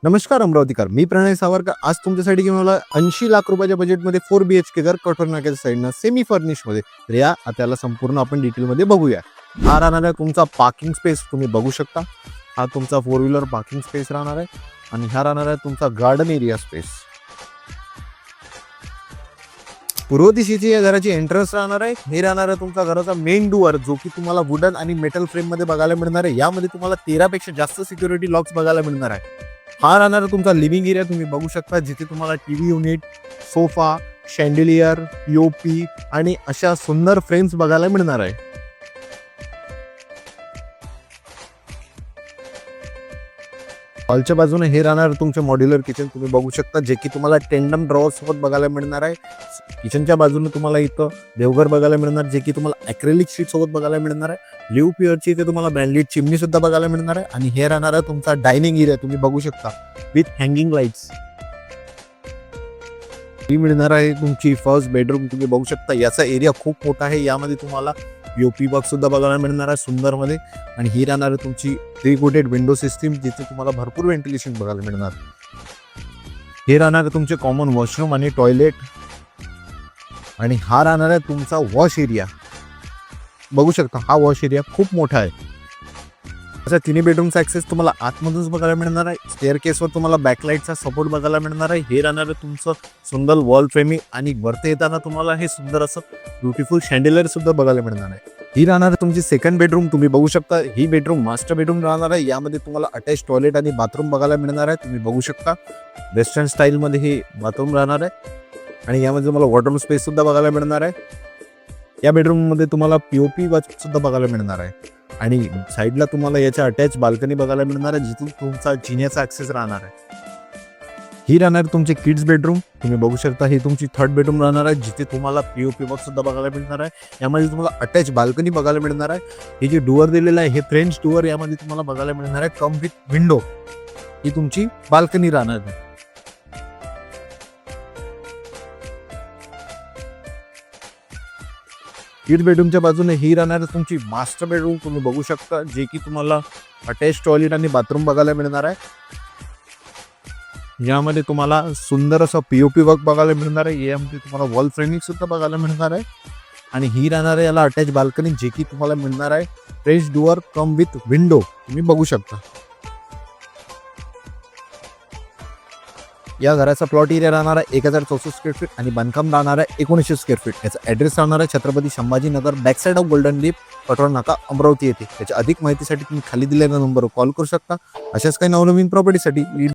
नमस्कार अमरावतीकर, मी प्रणय सावरकर. आज तुमच्यासाठी घेऊन आला 80 लाख रुपयाच्या बजेटमध्ये 4 BHK घर कठोर नाक्याच्या साईडनं सेमी फर्निशमध्ये. तर या त्याला संपूर्ण आपण डिटेलमध्ये बघूया. हा राहणार आहे तुमचा पार्किंग स्पेस, तुम्ही बघू शकता. हा तुमचा 4 व्हीलर पार्किंग स्पेस राहणार आहे आणि हा राहणार आहे तुमचा गार्डन एरिया स्पेस. पूर्व दिशेची या घराची एंट्रन्स राहणार आहे. हे राहणार आहे तुमचा घराचा मेन डोअर, जो की तुम्हाला वुडन आणि मेटल फ्रेम मध्ये बघायला मिळणार आहे. यामध्ये तुम्हाला 13 पेक्षा जास्त सिक्युरिटी लॉक्स बघायला मिळणार आहे. हा राहणार तुमचा लिव्हिंग एरिया, तुम्ही बघू शकता, जिथे तुम्हाला टीव्ही युनिट, सोफा, शँडेलियर, पीओपी आणि अशा सुंदर फ्रेम्स बघायला मिळणार आहे. हॉलच्या बाजूने हे राहणार तुमचे मॉड्युलर किचन, तुम्ही बघू शकता, जे की तुम्हाला टेंडम ड्रॉवर सोबत बघायला मिळणार आहे. किचनच्या बाजूने तुम्हाला इथं देवघर बघायला मिळणार, जे की तुम्हाला ॲक्रेलिक शीट सोबत बघायला मिळणार आहे. लिव्ह पिअरची इथे तुम्हाला ब्रँडेड चिमणी सुद्धा बघायला मिळणार आहे. आणि हे राहणार आहे तुमचा डायनिंग एरिया, तुम्ही बघू शकता, विथ हँगिंग लाईट्स. ही मिळणार आहे तुमची फर्स्ट बेडरूम, तुम्ही बघू शकता. याचा एरिया खूप मोठा आहे. यामध्ये तुम्हाला पीओपी बॉक्स सुद्धा बघायला मिळणार आहे सुंदर मध्ये. आणि ही राहणार आहे तुमची 3 कोटेड विंडो सिस्टीम, जिथे तुम्हाला भरपूर व्हेंटिलेशन बघायला मिळणार. हे राहणार आहे तुमचे कॉमन वॉशरूम आणि टॉयलेट. आणि हा राहणार आहे तुमचा वॉश एरिया, बघू शकता. हा वॉश एरिया खूप मोठा आहे. अशा तिन्ही बेडरूमचा ऍक्सेस तुम्हाला आतमधूनच बघायला मिळणार आहे. स्टेअर केसवर तुम्हाला बॅकलाईटचा सपोर्ट बघायला मिळणार आहे. हे राहणार आहे तुमचं सुंदर वॉल फ्रेमिंग. आणि वरती येताना तुम्हाला हे सुंदर असं ब्युटिफुल शँडेलियर सुद्धा बघायला मिळणार आहे. ही राहणार आहे तुमची सेकंड बेडरूम, तुम्ही बघू शकता. ही बेडरूम मास्टर बेडरूम राहणार आहे. यामध्ये तुम्हाला अटॅच टॉयलेट आणि बाथरूम बघायला मिळणार आहे. तुम्ही बघू शकता, वेस्टर्न स्टाईलमध्ये हे बाथरूम राहणार आहे. आणि यामध्ये तुम्हाला वॉटररूम स्पेस सुद्धा बघायला मिळणार आहे. या बेडरूममध्ये तुम्हाला पीओपी सुद्धा बघायला मिळणार आहे. आणि साईडला तुम्हाला याच्या अटॅच बाल्कनी बघायला मिळणार आहे, जिथून तुमचा जिन्याचा ऍक्सेस राहणार आहे. ही राहणार तुमचे किड्स बेडरूम, तुम्ही बघू शकता. ही तुमची थर्ड बेडरूम राहणार आहे, जिथे तुम्हाला पीओपी बॉक्स सुद्धा बघायला मिळणार आहे. यामध्ये तुम्हाला अटॅच बाल्कनी बघायला मिळणार आहे. हे जे डोअर दिलेलं आहे, हे फ्रेंच डोअर यामध्ये तुम्हाला बघायला मिळणार आहे, कम विथ विंडो. ही तुमची बाल्कनी राहणार आहे. किड्स बेडरूमच्या बाजूने ही राहणार तुमची मास्टर बेडरूम, तुम्ही बघू शकता, जे की तुम्हाला अटॅच टॉयलेट आणि बाथरूम बघायला मिळणार आहे. यामध्ये तुम्हाला सुंदर असं पीओपी वर्क बघायला मिळणार आहे. यामध्ये तुम्हाला वॉल फ्रेमिंग सुद्धा बघायला मिळणार आहे. आणि ही राहणार आहे याला अटॅच बाल्कनी, जे की तुम्हाला मिळणार आहे French door come with window, तुम्ही बघू शकता. या घराचा प्लॉट एरिया राहणार आहे 1064 स्क्वेअर फीट आणि बांधकाम राहणार आहे 1900 स्क्वेअर फीट. याचा ॲड्रेस राहणार आहे Chhatrapati Sambhajinagar, back side of golden leaf, कठोर नाका, अमरावती येथे. याच्या अधिक माहितीसाठी तुम्ही खाली दिलेल्या नंबरवर कॉल करू शकता. अशाच काही नवनवीन प्रॉपर्टीसाठी